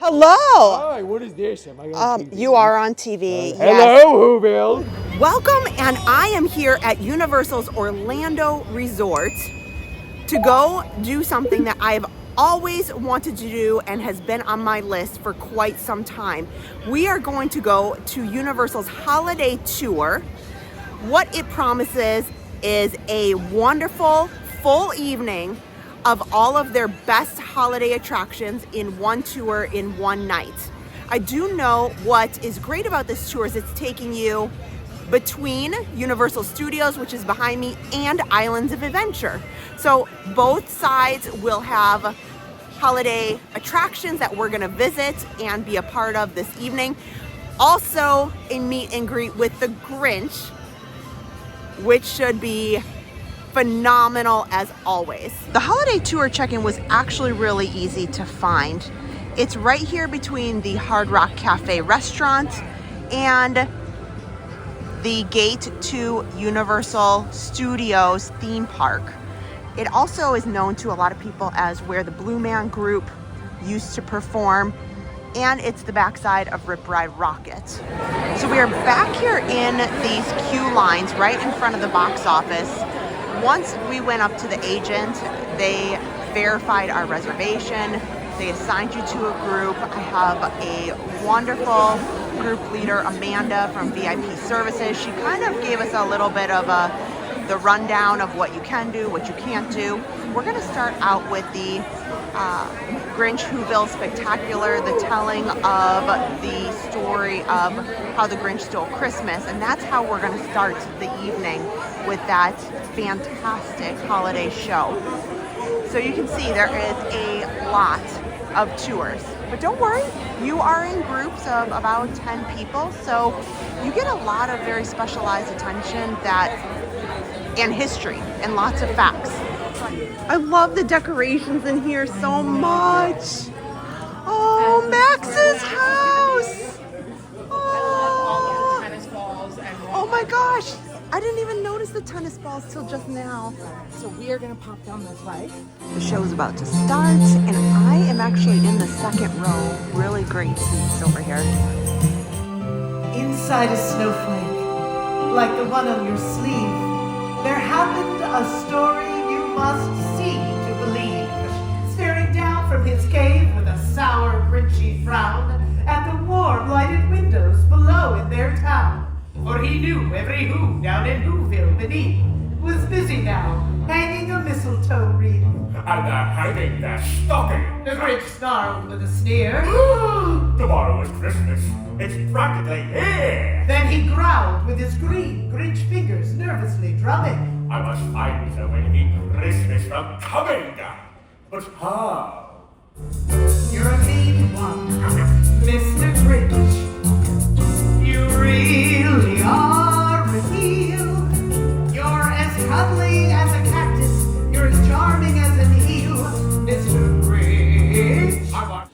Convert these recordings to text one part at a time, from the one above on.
Hello. Hi, what is this? Am I on TV? You are on TV. Hello, Whoville. Welcome, and I am here at Universal's Orlando Resort to go do something that I've always wanted to do and has been on my list for quite some time. We are going to go to Universal's holiday tour. What it promises is a wonderful full evening of all of their best holiday attractions in one tour in one night. I do know what is great about this tour is it's taking you between Universal Studios, which is behind me, and Islands of Adventure. So both sides will have holiday attractions that we're gonna visit and be a part of this evening. Also a meet and greet with the Grinch, which should be phenomenal as always. The holiday tour check-in was actually really easy to find. It's right here between the Hard Rock Cafe restaurant and the gate to Universal Studios theme park. It also is known to a lot of people as where the Blue Man Group used to perform, and it's the backside of Rip Ride Rockit. So we are back here in these queue lines right in front of the box office. Once we went up to the agent, they verified our reservation. They assigned you to a group. I have a wonderful group leader, Amanda from VIP Services. She kind of gave us a little bit of the rundown of what you can do, what you can't do. We're gonna start out with the Grinch Who-liday Spectacular, the telling of the story of how the Grinch stole Christmas. And that's how we're gonna start the evening, with that fantastic holiday show. So you can see there is a lot of tours. But don't worry, you are in groups of about 10 people, so you get a lot of very specialized attention and history and lots of facts. I love the decorations in here so much. Oh, Max's house. Oh my gosh. I didn't even notice the tennis balls till just now. So we are gonna pop down this way. The show's about to start, and I am actually in the second row. Really great seats over here. Inside a snowflake, like the one on your sleeve, there happened a story you must see to believe. Staring down from his cave with a sour, grinchy frown at the warm, lighted windows below in their town. For he knew every who down in Whoville beneath was busy now, hanging a mistletoe wreath. And they're hanging their stocking. The Grinch snarled with a sneer. Tomorrow is Christmas. It's practically here. Then he growled with his green Grinch fingers nervously drumming. I must find a way to keep Christmas from coming. But how? You're a mean one, Mr. Grinch. You really are a heel. You're as cuddly as a cactus. You're as charming as an eel, Mr. Grinch. Why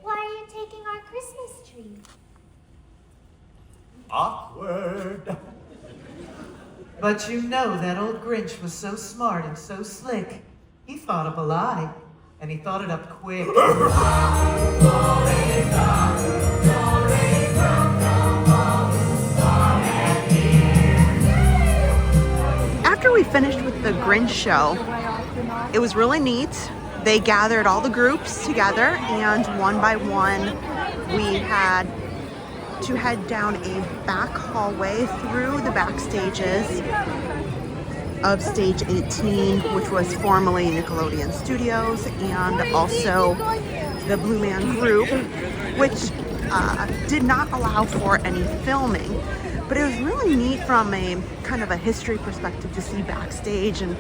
are you taking our Christmas tree? Awkward. But you know that old Grinch was so smart and so slick. He thought up a lie, and he thought it up quick. After we finished with the Grinch show, it was really neat. They gathered all the groups together, and one by one, we had to head down a back hallway through the back stages of Stage 18, which was formerly Nickelodeon Studios, and also the Blue Man Group, which did not allow for any filming. But it was really neat from a kind of a history perspective to see backstage and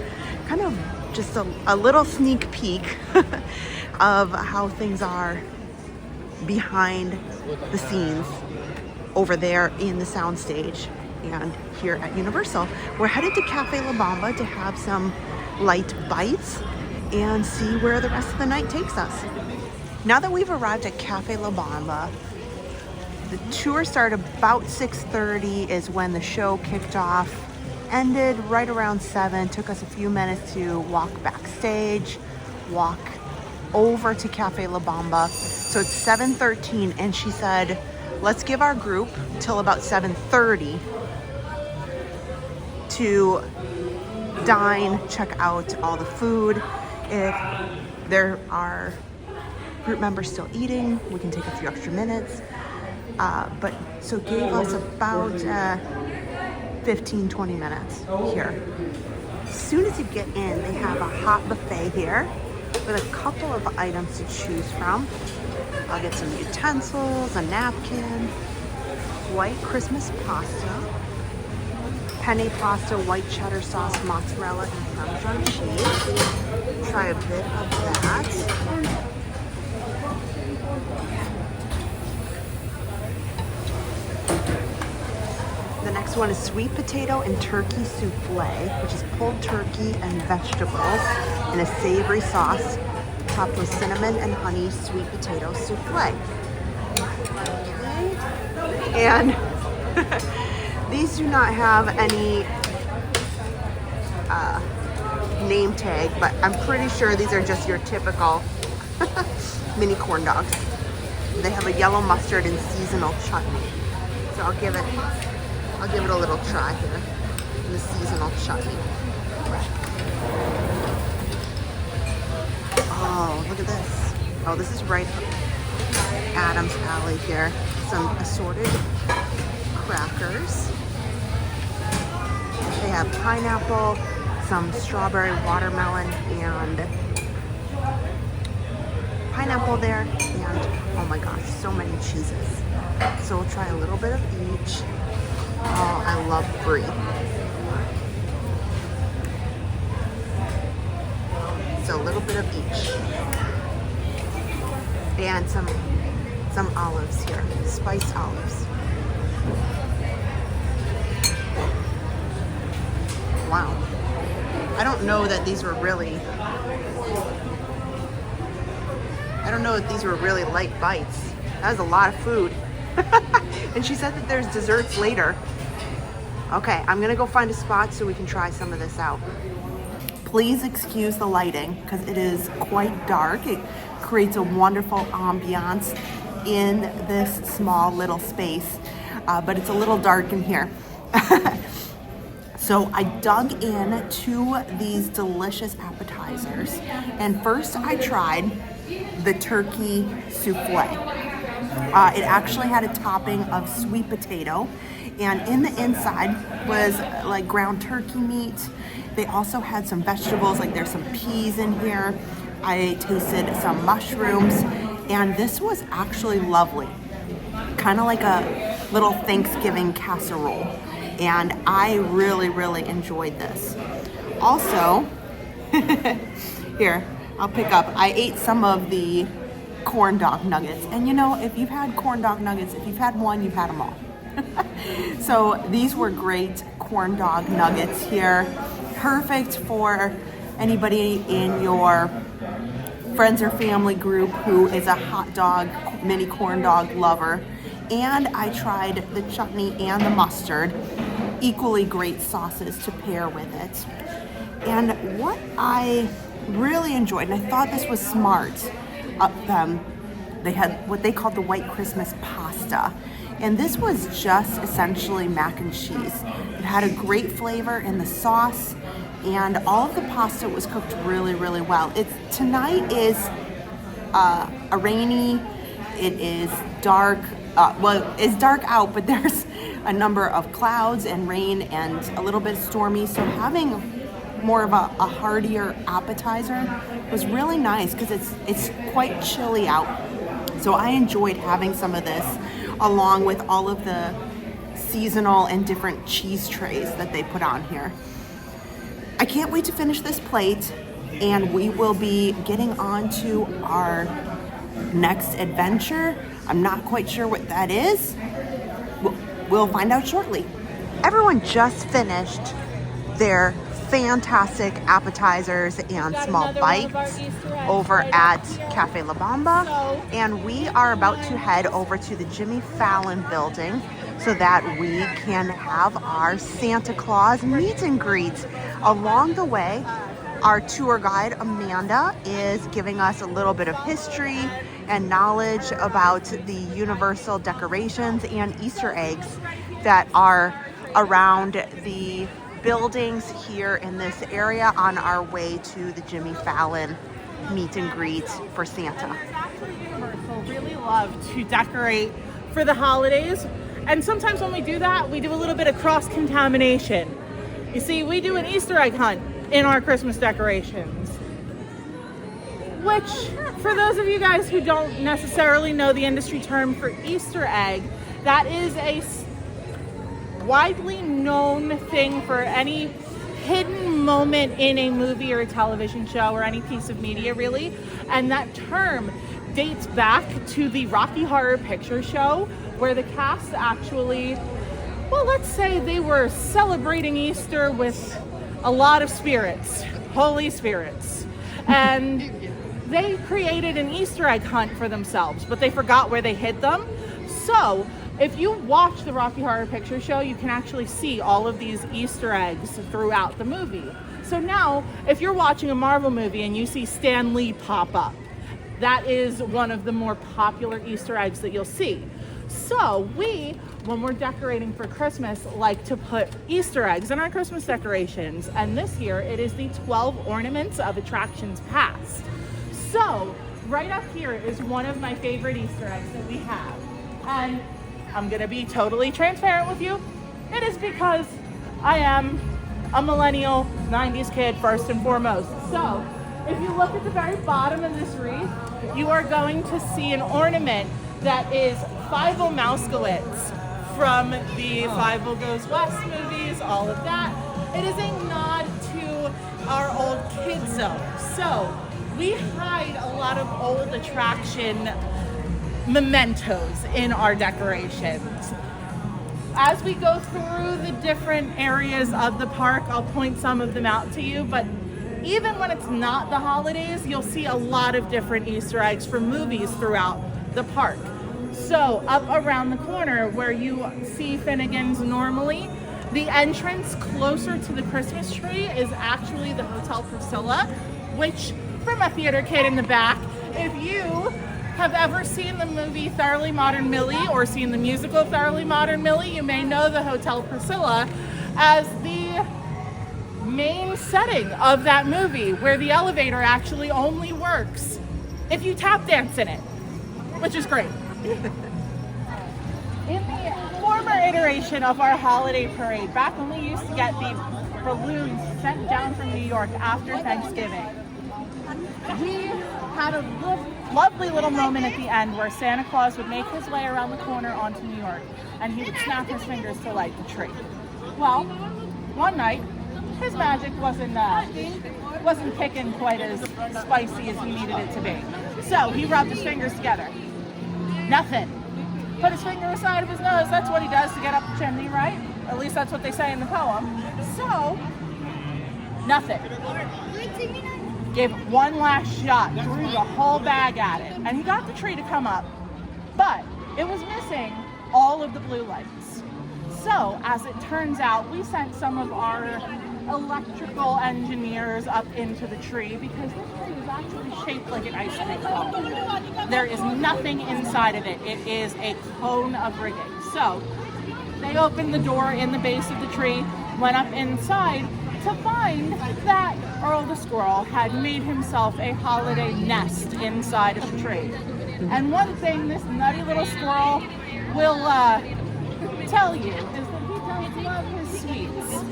kind of just a little sneak peek of how things are behind the scenes over there in the soundstage and here at Universal. We're headed to Cafe La Bamba to have some light bites and see where the rest of the night takes us. Now that we've arrived at Cafe La Bamba, the tour started about 6:30 is when the show kicked off. Ended right around 7. Took us a few minutes to walk backstage, walk over to Cafe La Bamba. So it's 7:13, and she said, let's give our group till about 7:30 to dine, check out all the food. If there are group members still eating, we can take a few extra minutes. But so it gave us about 15-20 minutes here. As soon as you get in, they have a hot buffet here with a couple of items to choose from. I'll get some utensils, a napkin, white Christmas pasta, penne pasta, white cheddar sauce, mozzarella, and Parmesan cheese. Try a bit of that. The next one is sweet potato and turkey souffle, which is pulled turkey and vegetables in a savory sauce topped with cinnamon and honey sweet potato souffle. Okay. And these do not have any name tag, but I'm pretty sure these are just your typical mini corn dogs. They have a yellow mustard and seasonal chutney. So I'll give it a little try here. The seasonal chutney. Oh, look at this. Oh, this is right up Adam's alley here. Some assorted crackers. They have pineapple, some strawberry, watermelon, and pineapple there. And oh my gosh, so many cheeses. So we'll try a little bit of each. Oh, I love brie. So a little bit of each. And some olives here, spiced olives. Wow. I don't know that these were really light bites. That was a lot of food. And she said that there's desserts later. Okay, I'm gonna go find a spot so we can try some of this out. Please excuse the lighting because it is quite dark. It creates a wonderful ambiance in this small little space, but it's a little dark in here. So I dug in to these delicious appetizers, and first I tried the turkey souffle. It actually had a topping of sweet potato, and in the inside was like ground turkey meat. They also had some vegetables, like there's some peas in here. I tasted some mushrooms, and this was actually lovely. Kind of like a little Thanksgiving casserole. And I really, really enjoyed this. Also, here, I'll pick up. I ate some of the corn dog nuggets. And you know, if you've had corn dog nuggets, if you've had one, you've had them all. So these were great corn dog nuggets here. Perfect for anybody in your friends or family group who is a hot dog, mini corn dog lover. And I tried the chutney and the mustard, equally great sauces to pair with it. And what I really enjoyed, and I thought this was smart, they had what they called the white Christmas pasta. And this was just essentially mac and cheese. It had a great flavor in the sauce, and all of the pasta was cooked really, really well. Tonight is a rainy, it is dark, it's dark out, but there's a number of clouds and rain and a little bit stormy. So having more of a heartier appetizer was really nice because it's quite chilly out. So I enjoyed having some of this along with all of the seasonal and different cheese trays that they put on here. I can't wait to finish this plate, and we will be getting on to our next adventure. I'm not quite sure what that is. We'll find out shortly. Everyone just finished their fantastic appetizers and small bites over at Cafe La Bamba, and we are about to head over to the Jimmy Fallon building so that we can have our Santa Claus meet and greet. Along the way, Our tour guide, Amanda, is giving us a little bit of history and knowledge about the Universal decorations and Easter eggs that are around the buildings here in this area on our way to the Jimmy Fallon meet and greet for Santa. Universal really love to decorate for the holidays, and sometimes when we do that, we do a little bit of cross-contamination. You see, we do an Easter egg hunt in our Christmas decorations, which, for those of you guys who don't necessarily know the industry term for Easter egg, that is a widely known thing for any hidden moment in a movie or a television show or any piece of media, really. And that term dates back to the Rocky Horror Picture Show, where the cast actually, well, let's say they were celebrating Easter with a lot of spirits, holy spirits, and they created an Easter egg hunt for themselves, but they forgot where they hid them. So if you watch the Rocky Horror Picture Show, you can actually see all of these Easter eggs throughout the movie. So now, if you're watching a Marvel movie and you see Stan Lee pop up, that is one of the more popular Easter eggs that you'll see. So we, when we're decorating for Christmas, like to put Easter eggs in our Christmas decorations. And this year, it is the 12 Ornaments of Attractions Past. So right up here is one of my favorite Easter eggs that we have. And I'm gonna be totally transparent with you. It is because I am a millennial 90s kid first and foremost. So if you look at the very bottom of this wreath, you are going to see an ornament that is Five O Mousekewitz from the Five O Goes West movies, all of that. It is a nod to our old kid zone. So we hide a lot of old attraction mementos in our decorations. As we go through the different areas of the park, I'll point some of them out to you, but even when it's not the holidays, you'll see a lot of different Easter eggs from movies throughout the park. So up around the corner where you see Finnegan's normally, the entrance closer to the Christmas tree is actually the Hotel Priscilla, which, for my theater kid in the back, if you have ever seen the movie Thoroughly Modern Millie or seen the musical Thoroughly Modern Millie, you may know the Hotel Priscilla as the main setting of that movie, where the elevator actually only works if you tap dance in it, which is great. In the former iteration of our holiday parade, back when we used to get the balloons sent down from New York after Thanksgiving, we had a lovely little moment at the end where Santa Claus would make his way around the corner onto New York, and he would snap his fingers to light the tree. Well, one night, his magic wasn't kicking quite as spicy as he needed it to be. So he rubbed his fingers together. Nothing. Put his finger aside of his nose. That's what he does to get up the chimney, right? At least that's what they say in the poem. So, nothing. Gave it one last shot, threw the whole bag at it, and he got the tree to come up, but it was missing all of the blue lights. So, as it turns out, we sent some of our electrical engineers up into the tree because this tree is actually shaped like an ice cream cone. There is nothing inside of it. It is a cone of rigging. So, they opened the door in the base of the tree, went up inside to find that Earl the Squirrel had made himself a holiday nest inside of the tree. And one thing this nutty little squirrel will tell you is that he does love his sweets.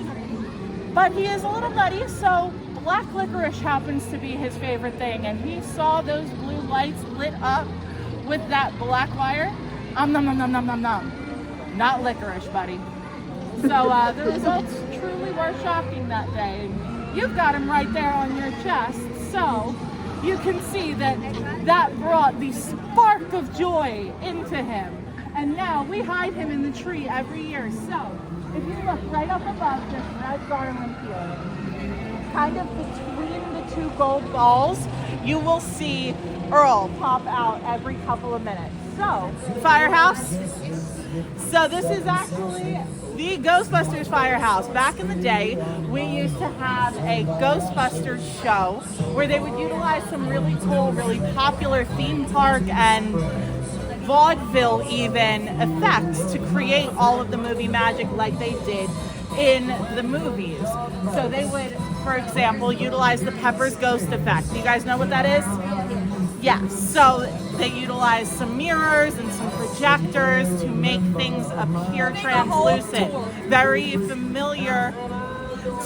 But he is a little nutty, so black licorice happens to be his favorite thing, and he saw those blue lights lit up with that black wire. Nom nom nom nom nom nom. Not licorice, buddy. So the results truly were shocking that day. You've got him right there on your chest, so you can see that brought the spark of joy into him. And now we hide him in the tree every year. So if you look right up above this red garland here, kind of between the two gold balls, you will see Earl pop out every couple of minutes. So, firehouse. So this is actually the Ghostbusters firehouse. Back in the day, we used to have a Ghostbusters show where they would utilize some really cool, really popular theme park and vaudeville even effects to create all of the movie magic like they did in the movies. So they would, for example, utilize the Pepper's Ghost effect. Do you guys know what that is? Yes. So they utilize some mirrors and some projectors to make things appear translucent. Very familiar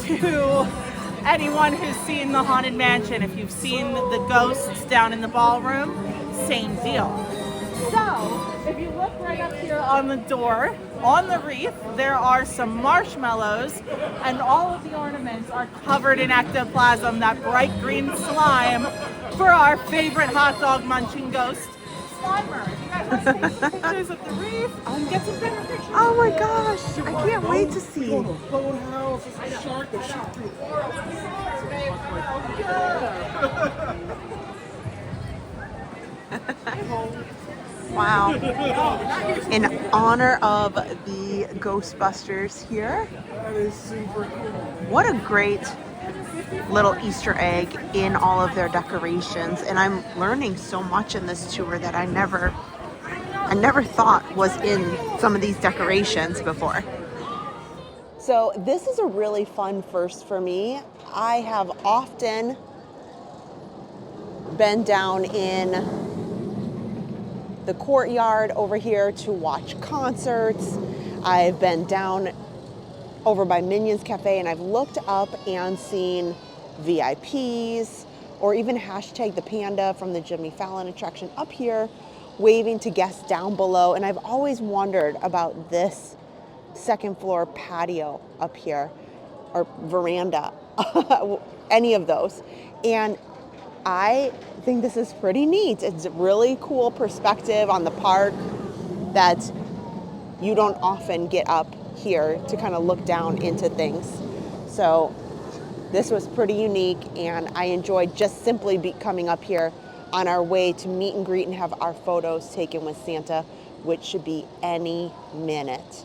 to anyone who's seen the Haunted Mansion. If you've seen the ghosts down in the ballroom, same deal. So, if you look right up here on the door, on the wreath, there are some marshmallows, and all of the ornaments are covered in ectoplasm, that bright green slime, for our favorite hot dog munching ghost, Slimer. You guys want to take some pictures of the wreath? Get some better pictures. Oh my gosh, I can't wait to see. Boathouse, a shark that shot through. Wow. In honor of the Ghostbusters here. That is super cool. What a great little Easter egg in all of their decorations. And I'm learning so much in this tour that I never thought was in some of these decorations before. So this is a really fun first for me. I have often been down in the courtyard over here to watch concerts. I've been down over by Minions Cafe and I've looked up and seen VIPs or even hashtag the panda from the Jimmy Fallon attraction up here waving to guests down below. And I've always wondered about this second floor patio up here or veranda, any of those. And I think this is pretty neat. It's a really cool perspective on the park that you don't often get up here to kind of look down into things. So this was pretty unique and I enjoyed just simply coming up here on our way to meet and greet and have our photos taken with Santa, which should be any minute.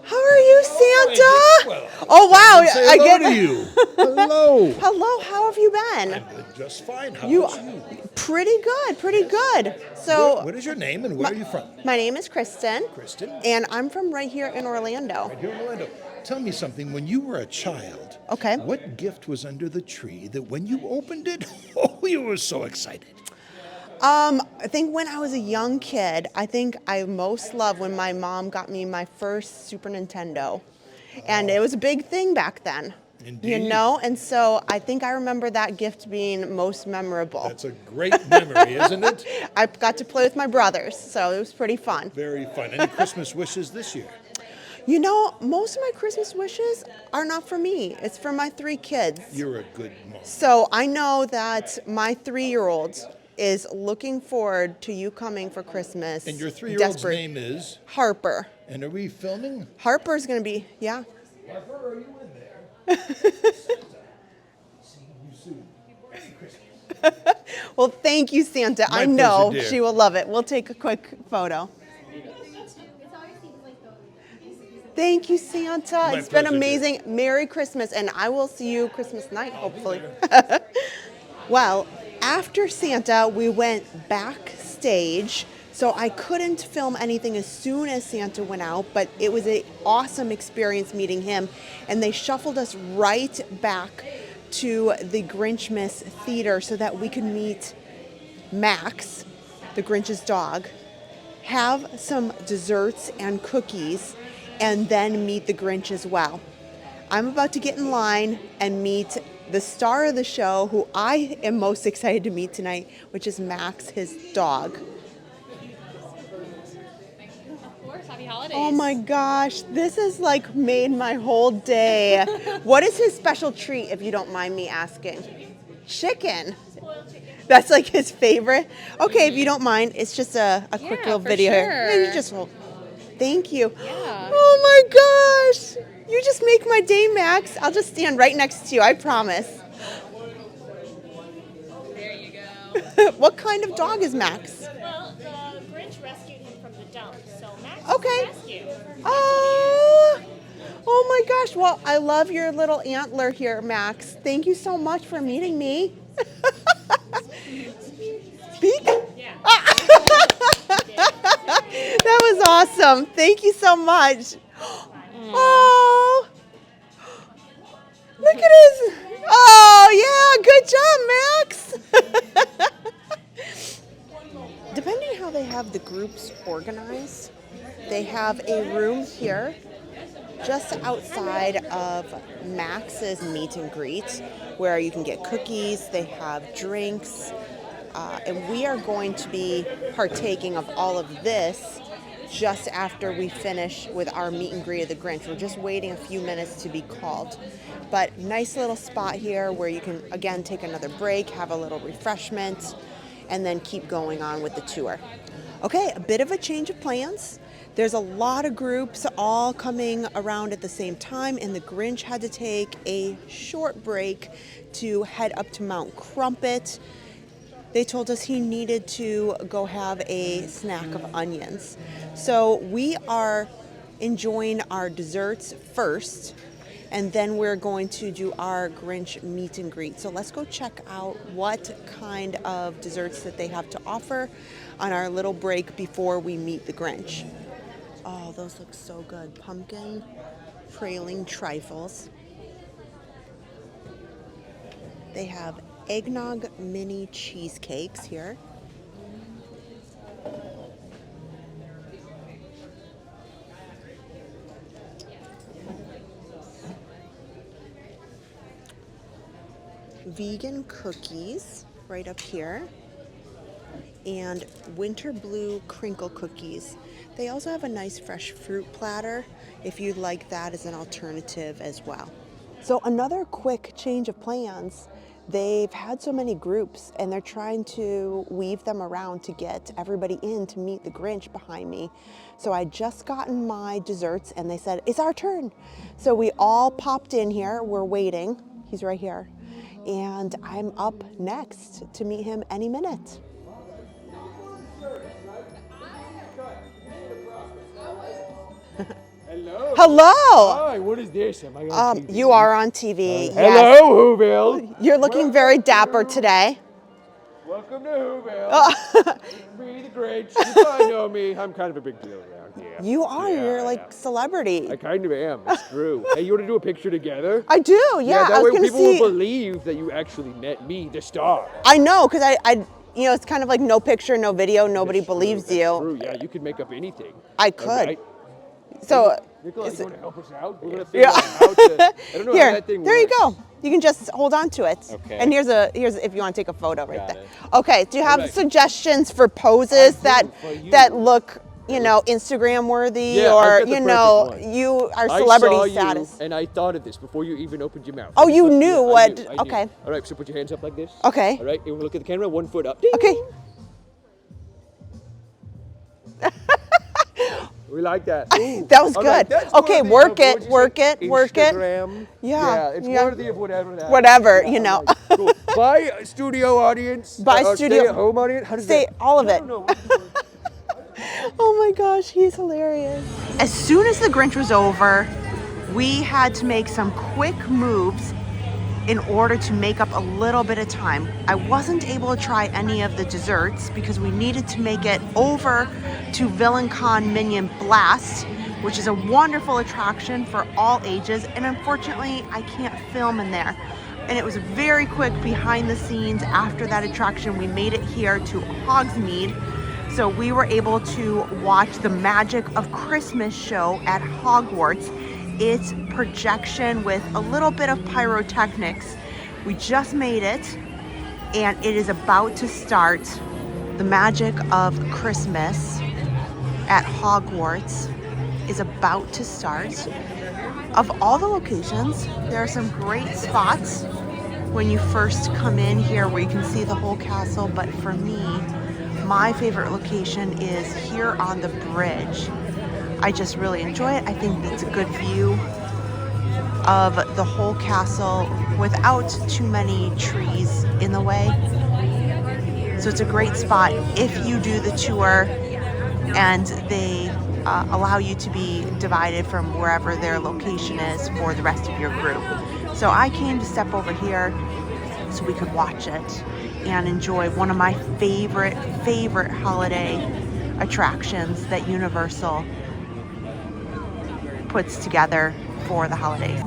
How are you, Santa? Well, oh, wow. I get to you. Hello. Hello, how have you been? I'm doing just fine. How You about you? pretty good. So What is your name and where are you from? my name is Kristen. Kristen? And I'm from right here in Orlando. Right here in Orlando. Tell me something. When you were a child, Okay. what gift was under the tree that when you opened it, oh, you were so excited? I think when I was a young kid, I think I most loved when my mom got me my first Super Nintendo. And it was a big thing back then. Indeed. You know? And so I think I remember that gift being most memorable. That's a great memory, isn't it? I got to play with my brothers, so it was pretty fun. Very fun. Any Christmas wishes this year? You know, most of my Christmas wishes are not for me. It's for my 3 kids. You're a good mom. So I know that my 3-year-old is looking forward to you coming for Christmas. And your 3-year-old's Desperate. name is? Harper. And are we filming? Harper's going to be, yeah. Harper, are you in there? See you soon. Merry Christmas. Well, thank you, Santa. My I know pleasure, dear. she will love it. We'll take a quick photo. Thank you, Santa. My It's been pleasure, amazing. Merry Christmas, and I will see you Christmas night, hopefully. Well, after Santa, we went backstage, so I couldn't film anything as soon as Santa went out, but it was an awesome experience meeting him, and they shuffled us right back to the Grinchmas Theater so that we could meet Max, the Grinch's dog, have some desserts and cookies, and then meet the Grinch as well. I'm about to get in line and meet the star of the show, who I am most excited to meet tonight, which is Max, his dog. Of course, happy holidays. Oh my gosh, this has like made my whole day. What is his special treat, if you don't mind me asking? Chicken. That's like his favorite. Okay, if you don't mind, it's just a quick little for video here. sure. Yeah, you just hold. Thank you. Yeah. Oh my gosh. You just make my day, Max. I'll just stand right next to you, I promise. There you go. What kind of dog is Max? Well, the Grinch rescue the dump. So Max Okay. ask you. Oh my gosh. Well, I love your little antler here, Max. Thank you so much for meeting me. Speak? Yeah. That was awesome. Thank you so much. Oh, look at his. Oh, yeah. Good job, Max. Depending how they have the groups organized, they have a room here just outside of Max's meet and greet where you can get cookies, they have drinks, and we are going to be partaking of all of this just after we finish with our meet and greet of the Grinch. We're just waiting a few minutes to be called. But nice little spot here where you can, again, take another break, have a little refreshment, and then keep going on with the tour. Okay, a bit of a change of plans. There's a lot of groups all coming around at the same time, and the Grinch had to take a short break to head up to Mount Crumpet. They told us he needed to go have a snack of onions. So we are enjoying our desserts first, and then we're going to do our Grinch meet and greet. So let's go check out what kind of desserts that they have to offer on our little break before we meet the Grinch. Oh, those look so good. Pumpkin praline trifles. They have eggnog mini cheesecakes here. Vegan cookies right up here. And winter blue crinkle cookies. They also have a nice fresh fruit platter if you'd like that as an alternative as well. So another quick change of plans. They've had so many groups and they're trying to weave them around to get everybody in to meet the Grinch behind me. So I just gotten my desserts and they said, it's our turn. So we all popped in here. We're waiting. He's right here. And I'm up next to meet him any minute. Hello. Hello. Hi, what is this? Am I on TV? You are on TV. Yes. Hello, Whoville. You're looking very dapper today. Welcome to Whoville. Me, the Grinch. You probably know me. I'm kind of a big deal around here. You are. Yeah, You're like celebrity. I kind of am. It's true. Hey, you want to do a picture together? I do. Yeah. That I was way gonna people see. will believe that you actually met me, the star. I know, because I, you know, it's kind of like no picture, no video. Nobody That's true, believes that's you. True. Yeah, you could make up anything. I could. Right? So. Nicola, is you it- want to help us out? We're going to figure out how to. I don't know Here, how that thing there you works. go. You can just hold on to it. Okay. And here's if you want to take a photo right Got there. it. Okay. Do you have Alright. suggestions for poses I that do, for you. that look, you know, Instagram worthy, Yeah, or I've got the you know, perfect one. you are I celebrity saw status? You, and I thought of this before you even opened your mouth. Oh, you Yeah, knew I what? knew. Okay. All right, so put your hands up like this. Okay. All right, and we'll look at the camera. 1 foot up. Ding. Okay. We like that. Ooh. That was All right, good. that's Okay, worthy work of, it, what'd you work say? it, work it. Instagram. Yeah, It's yeah. worthy of whatever that. Whatever, Yeah, you know. all right, cool. Bye, studio audience. Bye, or studio- stay-at-home audience. How does Stay, that? all of I it. don't know. What's the word? Oh my gosh, he's hilarious. As soon as the Grinch was over, we had to make some quick moves in order to make up a little bit of time. I wasn't able to try any of the desserts because we needed to make it over to VillainCon Minion Blast, which is a wonderful attraction for all ages, and unfortunately I can't film in there. And it was very quick behind the scenes after that attraction. We made it here to Hogsmeade, so we were able to watch the Magic of Christmas show at Hogwarts. It's projection with a little bit of pyrotechnics. We just made it, and it is about to start. The Magic of Christmas at Hogwarts is about to start. Of all the locations, there are some great spots when you first come in here where you can see the whole castle, but for me, my favorite location is here on the bridge. I just really enjoy it. I think it's a good view of the whole castle without too many trees in the way. So it's a great spot if you do the tour and they allow you to be divided from wherever their location is for the rest of your group. So I came to step over here so we could watch it and enjoy one of my favorite holiday attractions that Universal puts together for the holidays.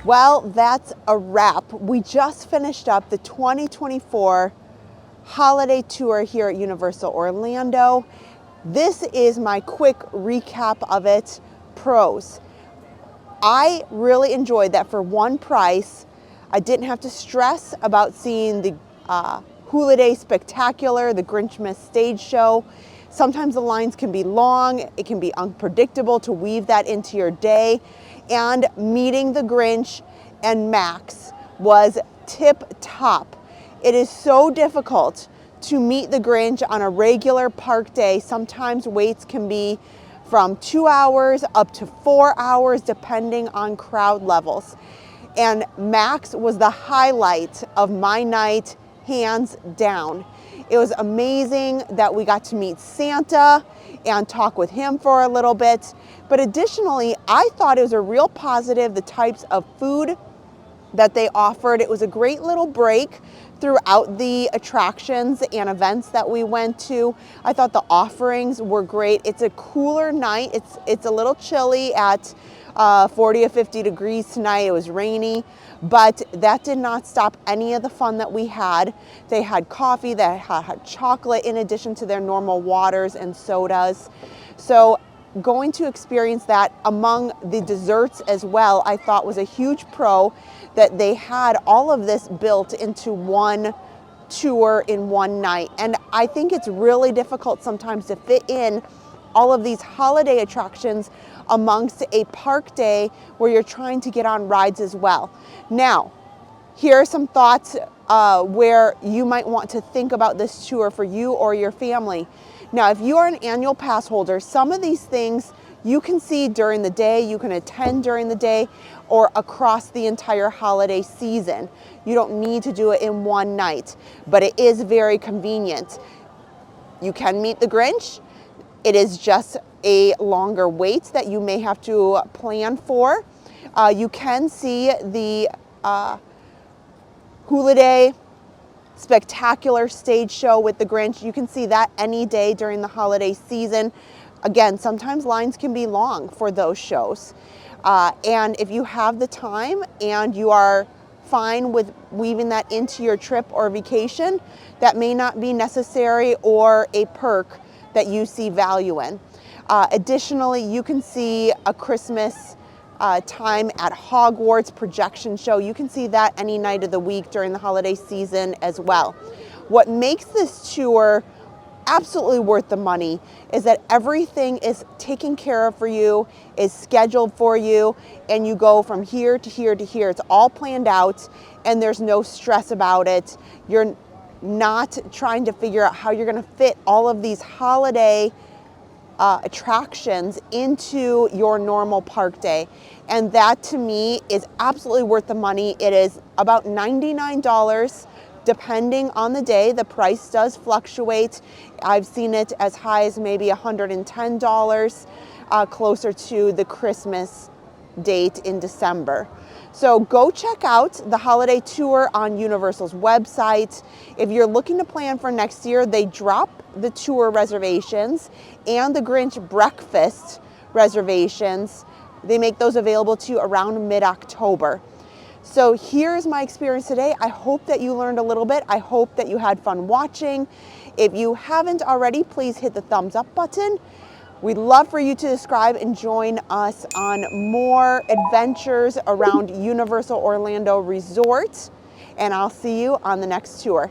Well, that's a wrap. We just finished up the 2024 holiday tour here at Universal Orlando. This is my quick recap of it. Pros. I really enjoyed that for one price. I didn't have to stress about seeing the Who-liday Spectacular, the Grinchmas stage show. Sometimes the lines can be long, it can be unpredictable to weave that into your day. And meeting the Grinch and Max was tip top. It is so difficult to meet the Grinch on a regular park day. Sometimes waits can be from 2 hours up to 4 hours depending on crowd levels. And Max was the highlight of my night, hands down. It was amazing that we got to meet Santa and talk with him for a little bit. But additionally, I thought it was a real positive, the types of food that they offered. It was a great little break throughout the attractions and events that we went to. I thought the offerings were great. It's a cooler night. It's a little chilly at 40 or 50 degrees tonight. It was rainy, but that did not stop any of the fun that we had. They had coffee, they had chocolate in addition to their normal waters and sodas. So going to experience that among the desserts as well, I thought was a huge pro, that they had all of this built into one tour in one night. And I think it's really difficult sometimes to fit in all of these holiday attractions amongst a park day where you're trying to get on rides as well. Now, here are some thoughts where you might want to think about this tour for you or your family. Now, if you are an annual pass holder, some of these things you can see during the day, you can attend during the day, or across the entire holiday season. You don't need to do it in one night, but it is very convenient. You can meet the Grinch. It is just a longer wait that you may have to plan for. You can see the Who-liday Spectacular stage show with the Grinch. You can see that any day during the holiday season. Again, sometimes lines can be long for those shows. And if you have the time and you are fine with weaving that into your trip or vacation, that may not be necessary or a perk that you see value in. Additionally, you can see a Christmas time at Hogwarts projection show. You can see that any night of the week during the holiday season as well. What makes this tour absolutely worth the money is that everything is taken care of for you, is scheduled for you, and you go from here to here to here. It's all planned out and there's no stress about it. You're not trying to figure out how you're going to fit all of these holiday attractions into your normal park day. And that to me is absolutely worth the money. It is about $99 depending on the day. The price does fluctuate. I've seen it as high as maybe $110, closer to the Christmas date in December. So go check out the holiday tour on Universal's website. If you're looking to plan for next year, they drop the tour reservations and the Grinch breakfast reservations. They make those available to you around mid-October. So here's my experience today. I hope that you learned a little bit. I hope that you had fun watching. If you haven't already, please hit the thumbs up button. We'd love for you to subscribe and join us on more adventures around Universal Orlando Resort. And I'll see you on the next tour.